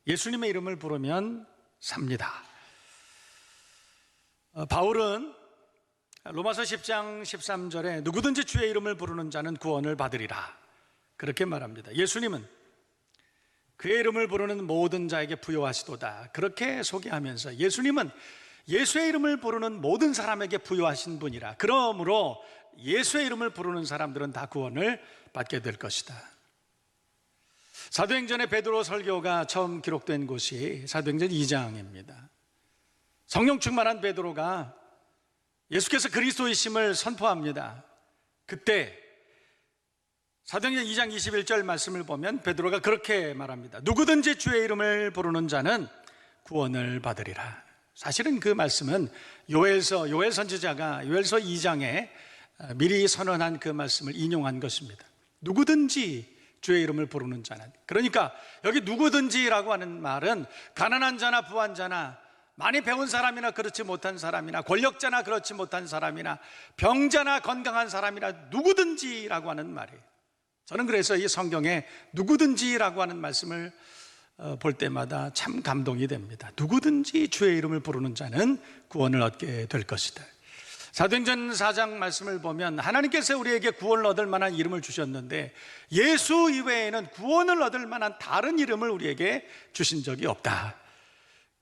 예수님의 이름을 부르면 삽니다. 바울은 로마서 10장 13절에 누구든지 주의 이름을 부르는 자는 구원을 받으리라 그렇게 말합니다. 예수님은 그의 이름을 부르는 모든 자에게 부요하시도다 그렇게 소개하면서 예수님은 예수의 이름을 부르는 모든 사람에게 부요하신 분이라, 그러므로 예수의 이름을 부르는 사람들은 다 구원을 받게 될 것이다. 사도행전의 베드로 설교가 처음 기록된 곳이 사도행전 2장입니다. 성령 충만한 베드로가 예수께서 그리스도이심을 선포합니다. 그때 사도행전 2장 21절 말씀을 보면 베드로가 그렇게 말합니다. 누구든지 주의 이름을 부르는 자는 구원을 받으리라. 사실은 그 말씀은 요엘 선지자가 요엘서 2장에 미리 선언한 그 말씀을 인용한 것입니다. 누구든지 주의 이름을 부르는 자는, 그러니까 여기 누구든지라고 하는 말은 가난한 자나 부한 자나 많이 배운 사람이나 그렇지 못한 사람이나 권력자나 그렇지 못한 사람이나 병자나 건강한 사람이나 누구든지라고 하는 말이에요. 저는 그래서 이 성경에 누구든지라고 하는 말씀을 볼 때마다 참 감동이 됩니다. 누구든지 주의 이름을 부르는 자는 구원을 얻게 될 것이다. 사도행전 4장 말씀을 보면 하나님께서 우리에게 구원을 얻을 만한 이름을 주셨는데 예수 이외에는 구원을 얻을 만한 다른 이름을 우리에게 주신 적이 없다.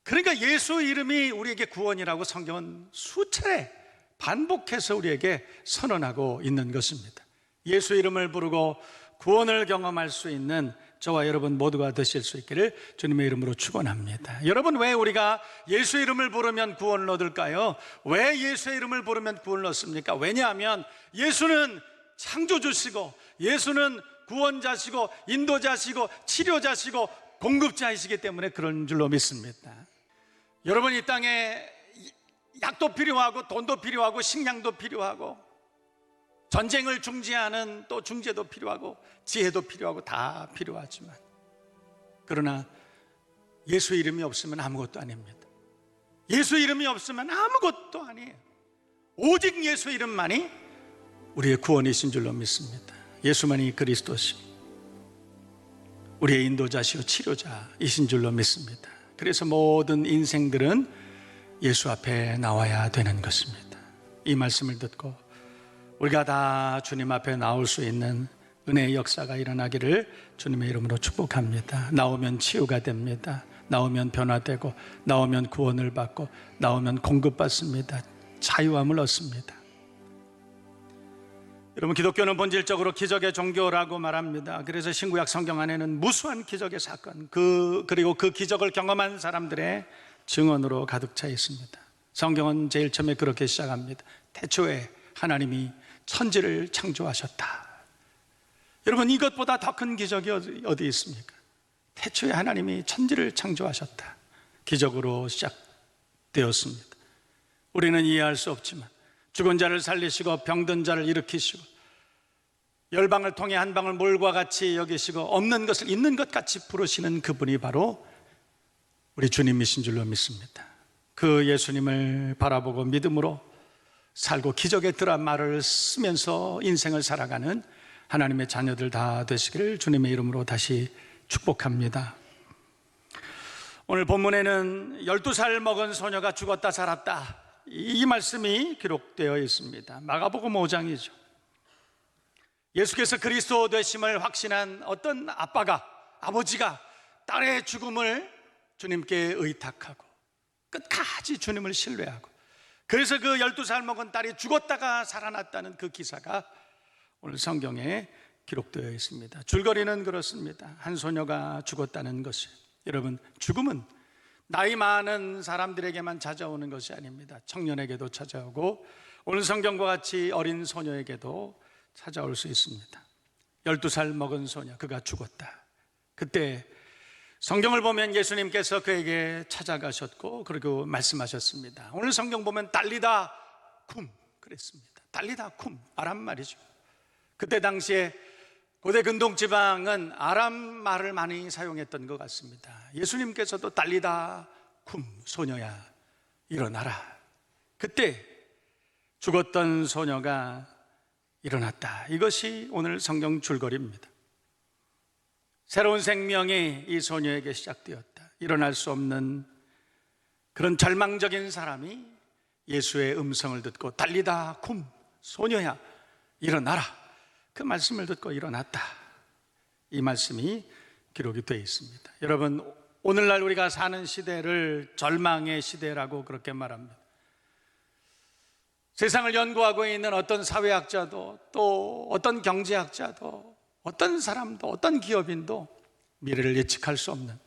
그러니까 예수 이름이 우리에게 구원이라고 성경은 수차례 반복해서 우리에게 선언하고 있는 것입니다. 예수 이름을 부르고 구원을 경험할 수 있는 저와 여러분 모두가 되실 수 있기를 주님의 이름으로 축원합니다. 여러분, 왜 우리가 예수 이름을 부르면 구원을 얻을까요? 왜 예수의 이름을 부르면 구원을 얻습니까? 왜냐하면 예수는 창조주시고 예수는 구원자시고 인도자시고 치료자시고 공급자이시기 때문에 그런 줄로 믿습니다. 여러분, 이 땅에 약도 필요하고 돈도 필요하고 식량도 필요하고 전쟁을 중지하는 또 중재도 필요하고 지혜도 필요하고 다 필요하지만, 그러나 예수 이름이 없으면 아무것도 아닙니다. 예수 이름이 없으면 아무것도 아니에요. 오직 예수 이름만이 우리의 구원이신 줄로 믿습니다. 예수만이 그리스도시고 우리의 인도자시오 치료자이신 줄로 믿습니다. 그래서 모든 인생들은 예수 앞에 나와야 되는 것입니다. 이 말씀을 듣고 우리가 다 주님 앞에 나올 수 있는 은혜의 역사가 일어나기를 주님의 이름으로 축복합니다. 나오면 치유가 됩니다. 나오면 변화되고 나오면 구원을 받고 나오면 공급받습니다. 자유함을 얻습니다. 여러분, 기독교는 본질적으로 기적의 종교라고 말합니다. 그래서 신구약 성경 안에는 무수한 기적의 사건, 그리고 그 기적을 경험한 사람들의 증언으로 가득 차 있습니다. 성경은 제일 처음에 그렇게 시작합니다. 태초에 하나님이 천지를 창조하셨다. 여러분, 이것보다 더 큰 기적이 어디 있습니까? 태초에 하나님이 천지를 창조하셨다. 기적으로 시작되었습니다. 우리는 이해할 수 없지만 죽은 자를 살리시고 병든 자를 일으키시고 열방을 통해 한 방울 물과 같이 여기시고 없는 것을 있는 것 같이 부르시는 그분이 바로 우리 주님이신 줄로 믿습니다. 그 예수님을 바라보고 믿음으로 살고 기적의 드라마를 쓰면서 인생을 살아가는 하나님의 자녀들 다 되시기를 주님의 이름으로 다시 축복합니다. 오늘 본문에는 12살 먹은 소녀가 죽었다 살았다, 이 말씀이 기록되어 있습니다. 마가복음 5장이죠. 예수께서 그리스도 되심을 확신한 어떤 아버지가 딸의 죽음을 주님께 의탁하고 끝까지 주님을 신뢰하고, 그래서 그 12살 먹은 딸이 죽었다가 살아났다는 그 기사가 오늘 성경에 기록되어 있습니다. 줄거리는 그렇습니다. 한 소녀가 죽었다는 것이, 여러분, 죽음은 나이 많은 사람들에게만 찾아오는 것이 아닙니다. 청년에게도 찾아오고 오늘 성경과 같이 어린 소녀에게도 찾아올 수 있습니다. 12살 먹은 소녀, 그가 죽었다. 그때 성경을 보면 예수님께서 그에게 찾아가셨고 그리고 말씀하셨습니다. 오늘 성경 보면 달리다 쿰 그랬습니다. 달리다 쿰, 아람 말이죠. 그때 당시에 고대 근동 지방은 아람 말을 많이 사용했던 것 같습니다. 예수님께서도 달리다 쿰, 소녀야 일어나라. 그때 죽었던 소녀가 일어났다. 이것이 오늘 성경 줄거리입니다. 새로운 생명이 이 소녀에게 시작되었다. 일어날 수 없는 그런 절망적인 사람이 예수의 음성을 듣고 달리다 쿰, 소녀야 일어나라, 그 말씀을 듣고 일어났다. 이 말씀이 기록이 되어 있습니다. 여러분, 오늘날 우리가 사는 시대를 절망의 시대라고 그렇게 말합니다. 세상을 연구하고 있는 어떤 사회학자도, 또 어떤 경제학자도, 어떤 사람도, 어떤 기업인도 미래를 예측할 수 없는,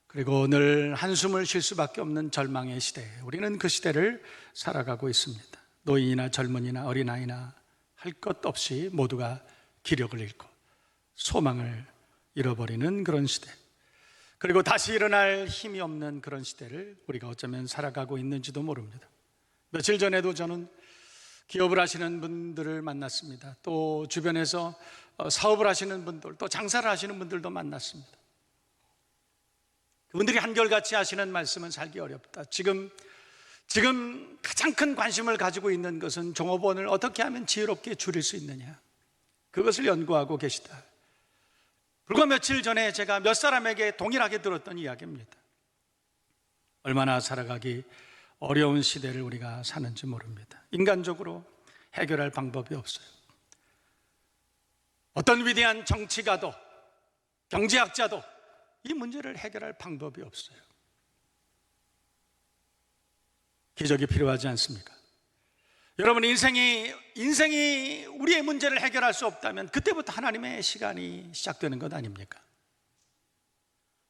그리고 늘 한숨을 쉴 수밖에 없는 절망의 시대, 우리는 그 시대를 살아가고 있습니다. 노인이나 젊은이나 어린아이나 할 것 없이 모두가 기력을 잃고 소망을 잃어버리는 그런 시대, 그리고 다시 일어날 힘이 없는 그런 시대를 우리가 어쩌면 살아가고 있는지도 모릅니다. 며칠 전에도 저는 기업을 하시는 분들을 만났습니다. 또 주변에서 사업을 하시는 분들, 또 장사를 하시는 분들도 만났습니다. 그분들이 한결같이 하시는 말씀은 살기 어렵다. 지금 가장 큰 관심을 가지고 있는 것은 종업원을 어떻게 하면 지혜롭게 줄일 수 있느냐, 그것을 연구하고 계시다. 불과 며칠 전에 제가 몇 사람에게 동일하게 들었던 이야기입니다. 얼마나 살아가기 어려운 시대를 우리가 사는지 모릅니다. 인간적으로 해결할 방법이 없어요. 어떤 위대한 정치가도, 경제학자도 이 문제를 해결할 방법이 없어요. 기적이 필요하지 않습니까? 여러분, 인생이 우리의 문제를 해결할 수 없다면 그때부터 하나님의 시간이 시작되는 것 아닙니까?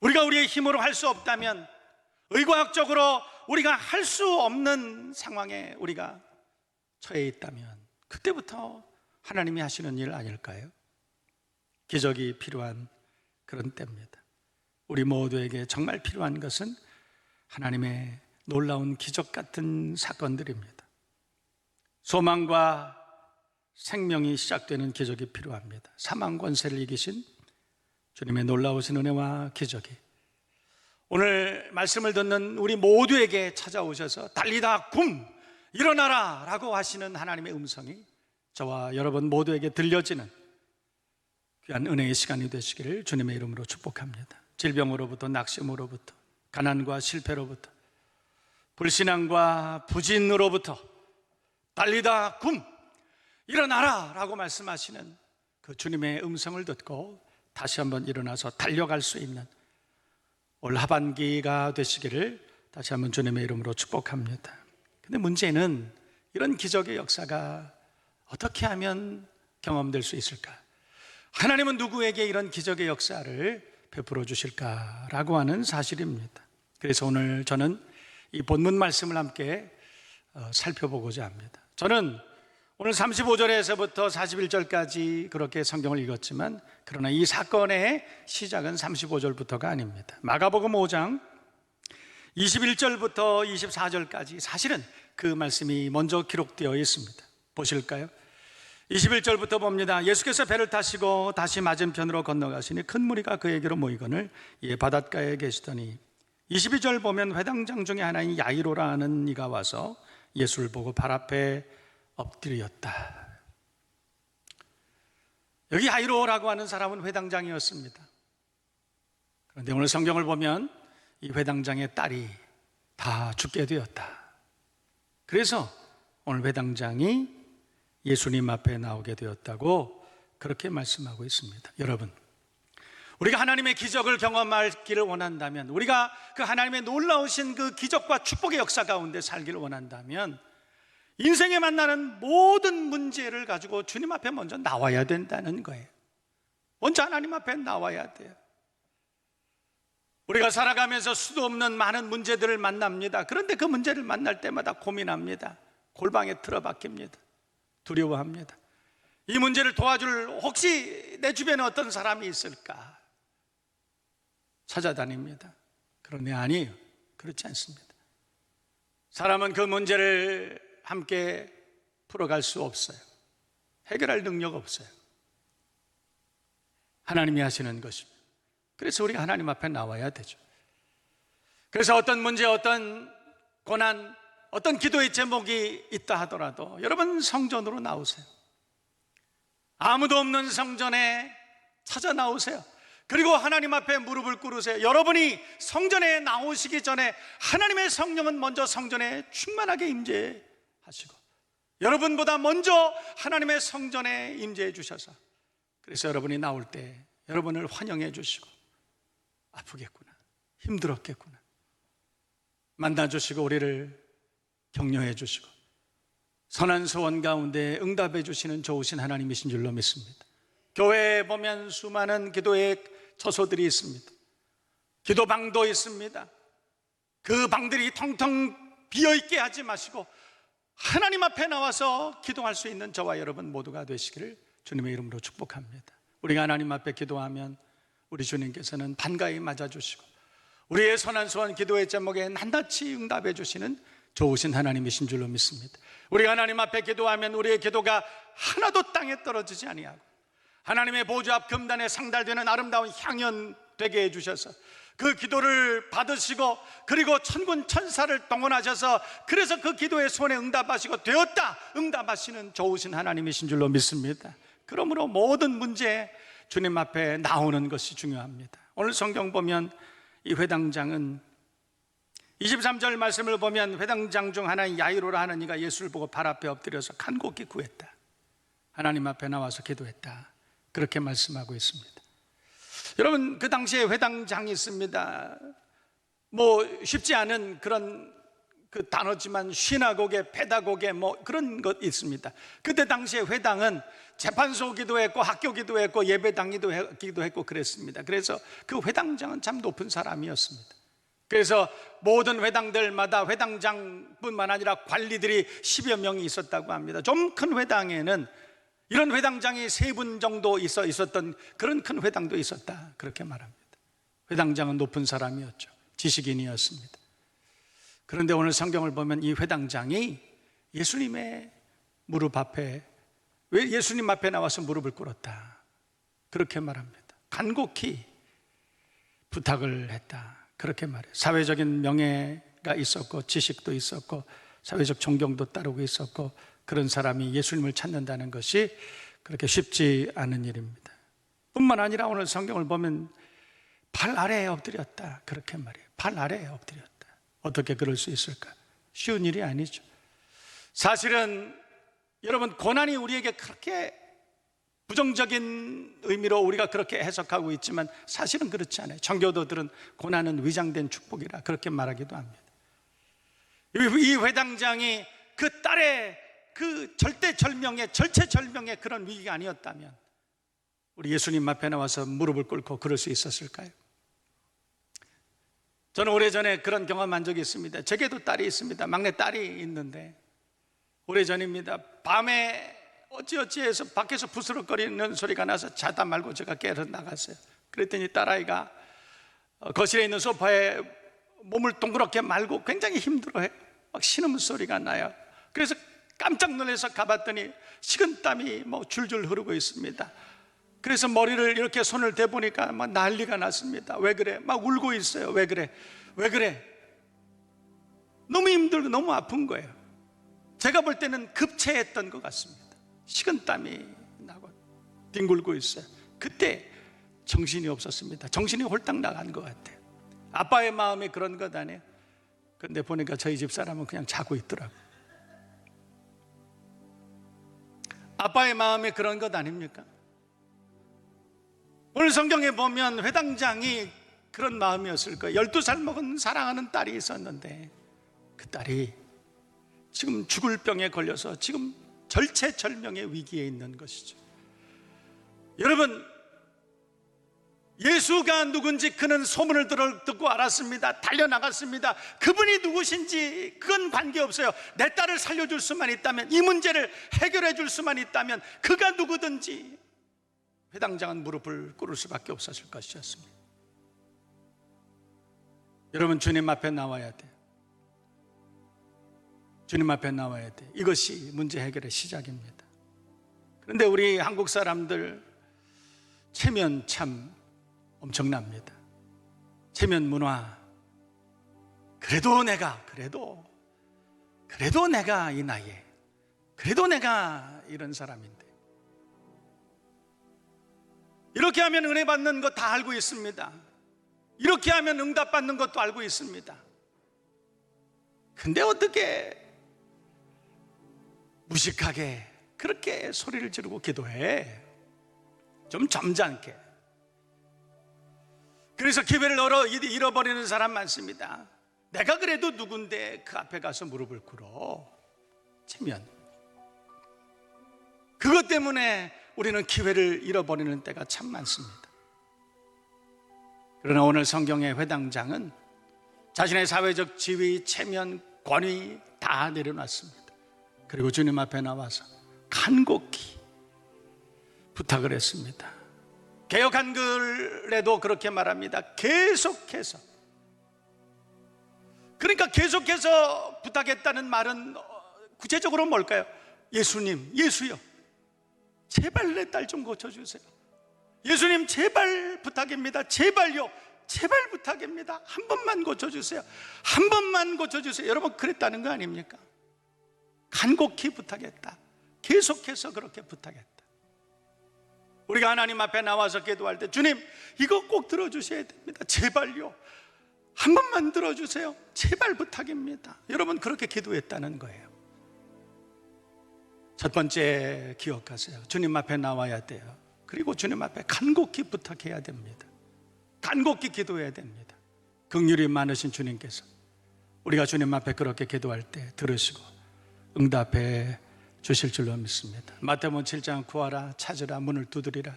우리가 우리의 힘으로 할 수 없다면, 의과학적으로 우리가 할 수 없는 상황에 우리가 처해 있다면 그때부터 하나님이 하시는 일 아닐까요? 기적이 필요한 그런 때입니다. 우리 모두에게 정말 필요한 것은 하나님의 놀라운 기적 같은 사건들입니다. 소망과 생명이 시작되는 기적이 필요합니다. 사망 권세를 이기신 주님의 놀라우신 은혜와 기적이 오늘 말씀을 듣는 우리 모두에게 찾아오셔서 달리다 굼, 일어나라 라고 하시는 하나님의 음성이 저와 여러분 모두에게 들려지는 귀한 은혜의 시간이 되시기를 주님의 이름으로 축복합니다. 질병으로부터, 낙심으로부터, 가난과 실패로부터, 불신앙과 부진으로부터 달리다 굼, 일어나라 라고 말씀하시는 그 주님의 음성을 듣고 다시 한번 일어나서 달려갈 수 있는 올 하반기가 되시기를 다시 한번 주님의 이름으로 축복합니다. 근데 문제는 이런 기적의 역사가 어떻게 하면 경험될 수 있을까? 하나님은 누구에게 이런 기적의 역사를 베풀어 주실까라고 하는 사실입니다. 그래서 오늘 저는 이 본문 말씀을 함께 살펴보고자 합니다. 저는 오늘 35절에서부터 41절까지 그렇게 성경을 읽었지만, 그러나 이 사건의 시작은 35절부터가 아닙니다. 마가복음 5장 21절부터 24절까지 사실은 그 말씀이 먼저 기록되어 있습니다. 보실까요? 21절부터 봅니다. 예수께서 배를 타시고 다시 맞은편으로 건너가시니 큰 무리가 그에게로 모이거늘 이에 바닷가에 계시더니, 22절 보면 회당장 중에 하나인 야이로라 하는 이가 와서 예수를 보고 발 앞에 엎드렸다. 여기 야이로라고 하는 사람은 회당장이었습니다. 그런데 오늘 성경을 보면 이 회당장의 딸이 다 죽게 되었다. 그래서 오늘 회당장이 예수님 앞에 나오게 되었다고 그렇게 말씀하고 있습니다. 여러분, 우리가 하나님의 기적을 경험하기를 원한다면, 우리가 그 하나님의 놀라우신 그 기적과 축복의 역사 가운데 살기를 원한다면, 인생에 만나는 모든 문제를 가지고 주님 앞에 먼저 나와야 된다는 거예요. 먼저 하나님 앞에 나와야 돼요. 우리가 살아가면서 수도 없는 많은 문제들을 만납니다. 그런데 그 문제를 만날 때마다 고민합니다. 골방에 틀어박힙니다. 두려워합니다. 이 문제를 도와줄, 혹시 내 주변에 어떤 사람이 있을까 찾아다닙니다. 그런데 아니에요. 그렇지 않습니다. 사람은 그 문제를 함께 풀어갈 수 없어요. 해결할 능력 없어요. 하나님이 하시는 것입니다. 그래서 우리가 하나님 앞에 나와야 되죠. 그래서 어떤 문제, 어떤 고난, 어떤 기도의 제목이 있다 하더라도 여러분 성전으로 나오세요. 아무도 없는 성전에 찾아 나오세요. 그리고 하나님 앞에 무릎을 꿇으세요. 여러분이 성전에 나오시기 전에 하나님의 성령은 먼저 성전에 충만하게 임재하시고 여러분보다 먼저 하나님의 성전에 임재해 주셔서 그래서 여러분이 나올 때 여러분을 환영해 주시고 아프겠구나, 힘들었겠구나 만나주시고 우리를 격려해 주시고 선한 소원 가운데 응답해 주시는 좋으신 하나님이신 줄로 믿습니다. 교회에 보면 수많은 기도의 처소들이 있습니다. 기도방도 있습니다. 그 방들이 텅텅 비어있게 하지 마시고 하나님 앞에 나와서 기도할 수 있는 저와 여러분 모두가 되시기를 주님의 이름으로 축복합니다. 우리가 하나님 앞에 기도하면 우리 주님께서는 반가이 맞아주시고 우리의 선한 소원 기도의 제목에 낱낱이 응답해 주시는 좋으신 하나님이신 줄로 믿습니다. 우리가 하나님 앞에 기도하면 우리의 기도가 하나도 땅에 떨어지지 아니하고 하나님의 보좌 앞 금단에 상달되는 아름다운 향연 되게 해주셔서 그 기도를 받으시고 그리고 천군 천사를 동원하셔서 그래서 그 기도의 손에 응답하시고 되었다 응답하시는 좋으신 하나님이신 줄로 믿습니다. 그러므로 모든 문제에 주님 앞에 나오는 것이 중요합니다. 오늘 성경 보면 이 회당장은 23절 말씀을 보면 회당장 중 하나인 야이로라 하는 이가 예수를 보고 발 앞에 엎드려서 간곡히 구했다. 하나님 앞에 나와서 기도했다. 그렇게 말씀하고 있습니다. 여러분 그 당시에 회당장이 있습니다. 뭐 쉽지 않은 그런 그 단어지만 시나고게, 페다고게 뭐 그런 것 있습니다. 그때 당시에 회당은 재판소기도 했고 학교기도 했고 예배당기도 했고 그랬습니다. 그래서 그 회당장은 참 높은 사람이었습니다. 그래서 모든 회당들마다 회당장뿐만 아니라 관리들이 10여 명이 있었다고 합니다. 좀 큰 회당에는 이런 회당장이 3분 정도 있었던 그런 큰 회당도 있었다 그렇게 말합니다. 회당장은 높은 사람이었죠. 지식인이었습니다. 그런데 오늘 성경을 보면 이 회당장이 예수님의 무릎 앞에 왜 예수님 앞에 나와서 무릎을 꿇었다 그렇게 말합니다. 간곡히 부탁을 했다 그렇게 말해요. 사회적인 명예가 있었고 지식도 있었고 사회적 존경도 따르고 있었고 그런 사람이 예수님을 찾는다는 것이 그렇게 쉽지 않은 일입니다. 뿐만 아니라 오늘 성경을 보면 발 아래에 엎드렸다 그렇게 말해요. 발 아래에 엎드렸다. 어떻게 그럴 수 있을까? 쉬운 일이 아니죠. 사실은 여러분 고난이 우리에게 그렇게 부정적인 의미로 우리가 그렇게 해석하고 있지만 사실은 그렇지 않아요. 청교도들은 고난은 위장된 축복이라 그렇게 말하기도 합니다. 이 회당장이 그 딸의 그 절체절명의 그런 위기가 아니었다면 우리 예수님 앞에 나와서 무릎을 꿇고 그럴 수 있었을까요? 저는 오래전에 그런 경험한 적이 있습니다. 제게도 딸이 있습니다. 막내 딸이 있는데 오래전입니다. 밤에 어찌어찌해서 밖에서 부스럭거리는 소리가 나서 자다 말고 제가 깨러 나갔어요. 그랬더니 딸아이가 거실에 있는 소파에 몸을 동그랗게 말고 굉장히 힘들어해요. 막 신음소리가 나요. 그래서 깜짝 놀라서 가봤더니 식은땀이 뭐 줄줄 흐르고 있습니다. 그래서 머리를 이렇게 손을 대보니까 막 난리가 났습니다. 왜 그래? 막 울고 있어요. 왜 그래? 왜 그래? 너무 힘들고 너무 아픈 거예요. 제가 볼 때는 급체했던 것 같습니다. 식은땀이 나고 뒹굴고 있어요. 그때 정신이 없었습니다. 정신이 홀딱 나간 것 같아요. 아빠의 마음이 그런 것 아니에요? 그런데 보니까 저희 집 사람은 그냥 자고 있더라고요. 아빠의 마음이 그런 것 아닙니까? 오늘 성경에 보면 회당장이 그런 마음이었을 거예요. 12살 먹은 사랑하는 딸이 있었는데 그 딸이 지금 죽을 병에 걸려서 지금 절체절명의 위기에 있는 것이죠. 여러분 예수가 누군지 그는 소문을 듣고 알았습니다. 달려나갔습니다. 그분이 누구신지 그건 관계없어요. 내 딸을 살려줄 수만 있다면, 이 문제를 해결해 줄 수만 있다면 그가 누구든지 회당장은 무릎을 꿇을 수밖에 없었을 것이었습니다. 여러분 주님 앞에 나와야 돼요. 주님 앞에 나와야 돼. 이것이 문제 해결의 시작입니다. 그런데 우리 한국 사람들 체면 참 엄청납니다. 체면 문화. 그래도 내가 이 나이에, 그래도 내가 이런 사람인데. 이렇게 하면 은혜 받는 거 다 알고 있습니다. 이렇게 하면 응답 받는 것도 알고 있습니다. 근데 어떻게 무식하게 그렇게 소리를 지르고 기도해? 좀 점잖게. 그래서 기회를 잃어버리는 사람 많습니다. 내가 그래도 누군데 그 앞에 가서 무릎을 꿇어 치면, 그것 때문에 우리는 기회를 잃어버리는 때가 참 많습니다. 그러나 오늘 성경의 회당장은 자신의 사회적 지위, 체면, 권위 다 내려놨습니다. 그리고 주님 앞에 나와서 간곡히 부탁을 했습니다. 개역 한글에도 그렇게 말합니다. 계속해서. 그러니까 계속해서 부탁했다는 말은 구체적으로 뭘까요? 예수님, 예수요, 제발 내 딸 좀 고쳐주세요. 예수님 제발 부탁입니다. 제발요, 제발 부탁입니다. 한 번만 고쳐주세요. 한 번만 고쳐주세요. 여러분, 그랬다는 거 아닙니까? 간곡히 부탁했다. 계속해서 그렇게 부탁했다. 우리가 하나님 앞에 나와서 기도할 때, 주님 이거 꼭 들어주셔야 됩니다. 제발요, 한 번만 들어주세요. 제발 부탁입니다. 여러분, 그렇게 기도했다는 거예요. 첫 번째 기억하세요. 주님 앞에 나와야 돼요. 그리고 주님 앞에 간곡히 부탁해야 됩니다. 간곡히 기도해야 됩니다. 긍휼이 많으신 주님께서 우리가 주님 앞에 그렇게 기도할 때 들으시고 응답해 주실 줄로 믿습니다. 마태복음 7장 구하라, 찾으라, 문을 두드리라.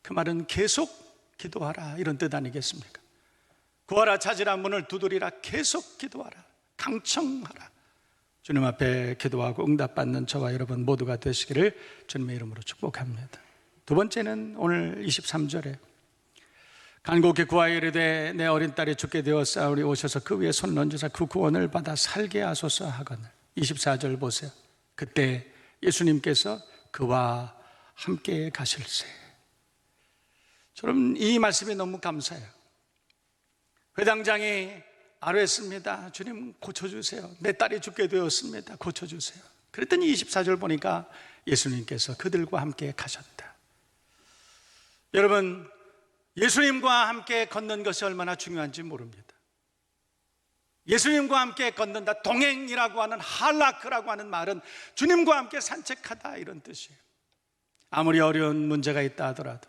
그 말은 계속 기도하라, 이런 뜻 아니겠습니까? 구하라, 찾으라, 문을 두드리라. 계속 기도하라, 강청하라. 주님 앞에 기도하고 응답받는 저와 여러분 모두가 되시기를 주님의 이름으로 축복합니다. 두 번째는 오늘 23절에 간곡히 구하여 이르되 내 어린 딸이 죽게 되었사오니 오셔서 그 위에 손을 얹으사 그 구원을 받아 살게 하소서 하거늘. 24절 보세요. 그때 예수님께서 그와 함께 가실세. 저는 이 말씀이 너무 감사해요. 회당장이 아뢰었습니다. 주님 고쳐주세요. 내 딸이 죽게 되었습니다. 고쳐주세요. 그랬더니 24절 보니까 예수님께서 그들과 함께 가셨다. 여러분, 예수님과 함께 걷는 것이 얼마나 중요한지 모릅니다. 예수님과 함께 걷는다, 동행이라고 하는, 할라크라고 하는 말은 주님과 함께 산책하다, 이런 뜻이에요. 아무리 어려운 문제가 있다 하더라도,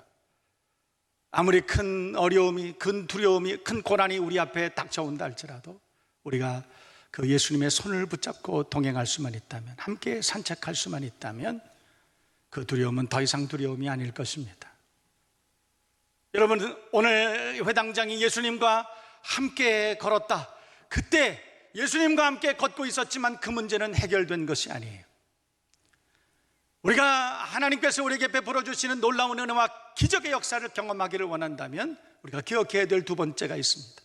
아무리 큰 어려움이, 큰 두려움이, 큰 고난이 우리 앞에 닥쳐온다 할지라도 우리가 그 예수님의 손을 붙잡고 동행할 수만 있다면, 함께 산책할 수만 있다면 그 두려움은 더 이상 두려움이 아닐 것입니다. 여러분, 오늘 회당장이 예수님과 함께 걸었다. 그때 예수님과 함께 걷고 있었지만 그 문제는 해결된 것이 아니에요. 우리가 하나님께서 우리에게 베풀어 주시는 놀라운 은혜와 기적의 역사를 경험하기를 원한다면 우리가 기억해야 될 두 번째가 있습니다.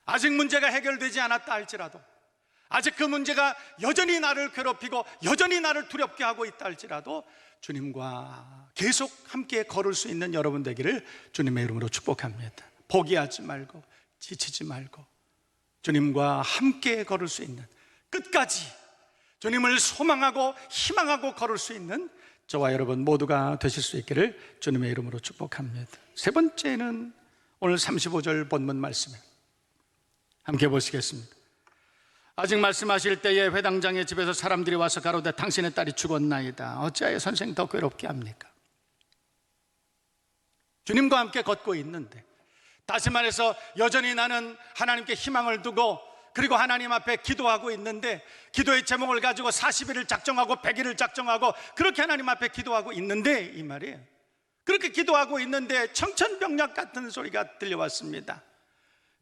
아직 문제가 해결되지 않았다 할지라도, 아직 그 문제가 여전히 나를 괴롭히고 여전히 나를 두렵게 하고 있다 할지라도 주님과 계속 함께 걸을 수 있는 여러분 되기를 주님의 이름으로 축복합니다. 포기하지 말고 지치지 말고 주님과 함께 걸을 수 있는, 끝까지 주님을 소망하고 희망하고 걸을 수 있는 저와 여러분 모두가 되실 수 있기를 주님의 이름으로 축복합니다. 세 번째는 오늘 35절 본문 말씀에 함께 보시겠습니다. 아직 말씀하실 때에 회당장의 집에서 사람들이 와서 가로되 당신의 딸이 죽었나이다. 어찌하여 선생 더 괴롭게 합니까? 주님과 함께 걷고 있는데, 다시 말해서 여전히 나는 하나님께 희망을 두고 그리고 하나님 앞에 기도하고 있는데, 기도의 제목을 가지고 40일을 작정하고 100일을 작정하고 그렇게 하나님 앞에 기도하고 있는데, 이 말이에요. 그렇게 기도하고 있는데 청천벽력 같은 소리가 들려왔습니다.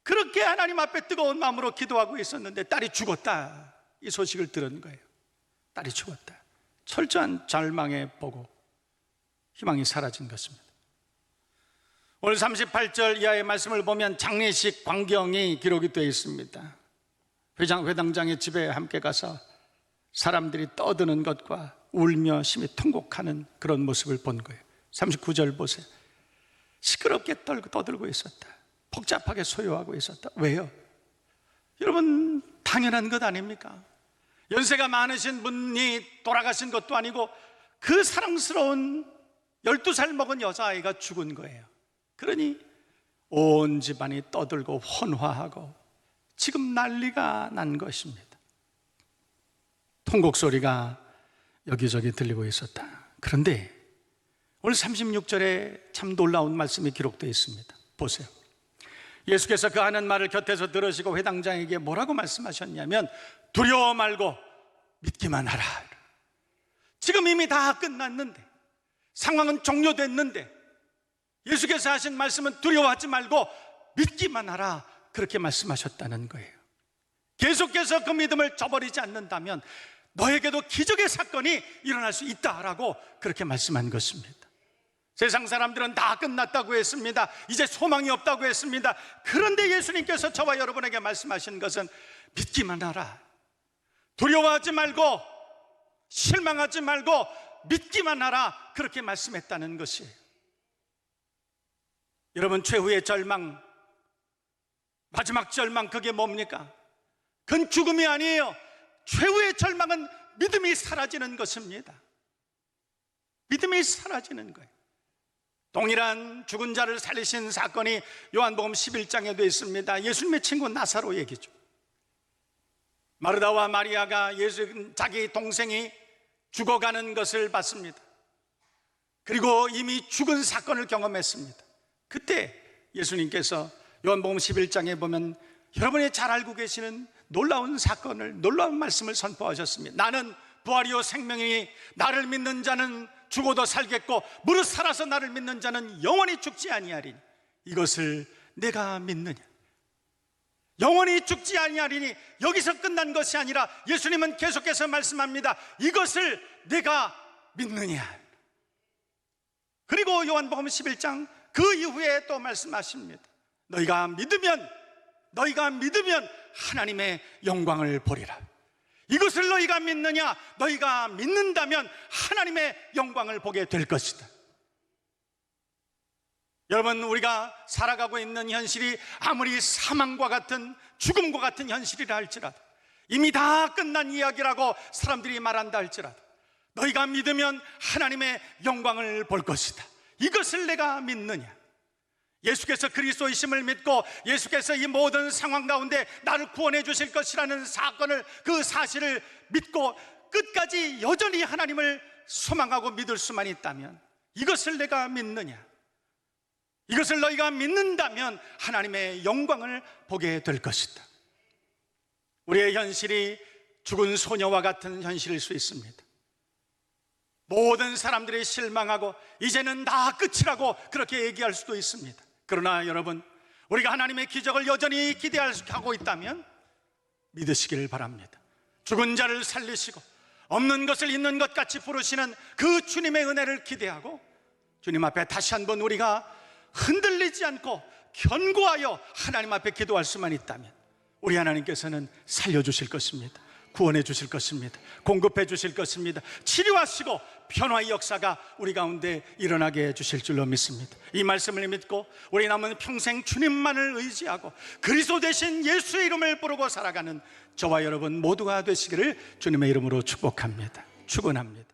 그렇게 하나님 앞에 뜨거운 마음으로 기도하고 있었는데 딸이 죽었다, 이 소식을 들은 거예요. 딸이 죽었다. 철저한 절망에 보고 희망이 사라진 것입니다. 오늘 38절 이하의 말씀을 보면 장례식 광경이 기록이 되어 있습니다. 회당장의 집에 함께 가서 사람들이 떠드는 것과 울며 심히 통곡하는 그런 모습을 본 거예요. 39절 보세요. 시끄럽게 떠들고 있었다. 복잡하게 소요하고 있었다. 왜요? 여러분, 당연한 것 아닙니까? 연세가 많으신 분이 돌아가신 것도 아니고 그 사랑스러운 12살 먹은 여자아이가 죽은 거예요. 그러니 온 집안이 떠들고 혼화하고 지금 난리가 난 것입니다. 통곡 소리가 여기저기 들리고 있었다. 그런데 오늘 36절에 참 놀라운 말씀이 기록되어 있습니다. 보세요. 예수께서 그 하는 말을 곁에서 들으시고 회당장에게 뭐라고 말씀하셨냐면 두려워 말고 믿기만 하라. 지금 이미 다 끝났는데, 상황은 종료됐는데 예수께서 하신 말씀은 두려워하지 말고 믿기만 하라, 그렇게 말씀하셨다는 거예요. 계속해서 그 믿음을 저버리지 않는다면 너에게도 기적의 사건이 일어날 수 있다라고 그렇게 말씀한 것입니다. 세상 사람들은 다 끝났다고 했습니다. 이제 소망이 없다고 했습니다. 그런데 예수님께서 저와 여러분에게 말씀하신 것은 믿기만 하라, 두려워하지 말고 실망하지 말고 믿기만 하라, 그렇게 말씀했다는 것이에요. 여러분, 최후의 절망, 마지막 절망, 그게 뭡니까? 그건 죽음이 아니에요. 최후의 절망은 믿음이 사라지는 것입니다. 믿음이 사라지는 거예요. 동일한 죽은 자를 살리신 사건이 요한복음 11장에도 있습니다. 예수님의 친구 나사로 얘기죠. 마르다와 마리아가 자기 동생이 죽어가는 것을 봤습니다. 그리고 이미 죽은 사건을 경험했습니다. 그때 예수님께서 요한복음 11장에 보면 여러분이 잘 알고 계시는 놀라운 사건을, 놀라운 말씀을 선포하셨습니다. 나는 부활이요 생명이니 나를 믿는 자는 죽어도 살겠고 무릇 살아서 나를 믿는 자는 영원히 죽지 아니하리니 이것을 내가 믿느냐. 영원히 죽지 아니하리니 여기서 끝난 것이 아니라 예수님은 계속해서 말씀합니다. 이것을 내가 믿느냐. 그리고 요한복음 11장 그 이후에 또 말씀하십니다. 너희가 믿으면 하나님의 영광을 보리라. 이것을 너희가 믿느냐? 너희가 믿는다면 하나님의 영광을 보게 될 것이다. 여러분, 우리가 살아가고 있는 현실이 아무리 사망과 같은, 죽음과 같은 현실이라 할지라도, 이미 다 끝난 이야기라고 사람들이 말한다 할지라도 너희가 믿으면 하나님의 영광을 볼 것이다. 이것을 내가 믿느냐? 예수께서 그리스도이심을 믿고 예수께서 이 모든 상황 가운데 나를 구원해 주실 것이라는 사건을, 그 사실을 믿고 끝까지 여전히 하나님을 소망하고 믿을 수만 있다면 이것을 내가 믿느냐? 이것을 너희가 믿는다면 하나님의 영광을 보게 될 것이다. 우리의 현실이 죽은 소녀와 같은 현실일 수 있습니다. 모든 사람들이 실망하고 이제는 다 끝이라고 그렇게 얘기할 수도 있습니다. 그러나 여러분, 우리가 하나님의 기적을 여전히 기대하고 있다면 믿으시길 바랍니다. 죽은 자를 살리시고 없는 것을 있는 것 같이 부르시는 그 주님의 은혜를 기대하고 주님 앞에 다시 한번 우리가 흔들리지 않고 견고하여 하나님 앞에 기도할 수만 있다면 우리 하나님께서는 살려주실 것입니다. 구원해 주실 것입니다. 공급해 주실 것입니다. 치료하시고 변화의 역사가 우리 가운데 일어나게 해 주실 줄로 믿습니다. 이 말씀을 믿고 우리 남은 평생 주님만을 의지하고 그리스도 대신 예수의 이름을 부르고 살아가는 저와 여러분 모두가 되시기를 주님의 이름으로 축복합니다. 축원합니다.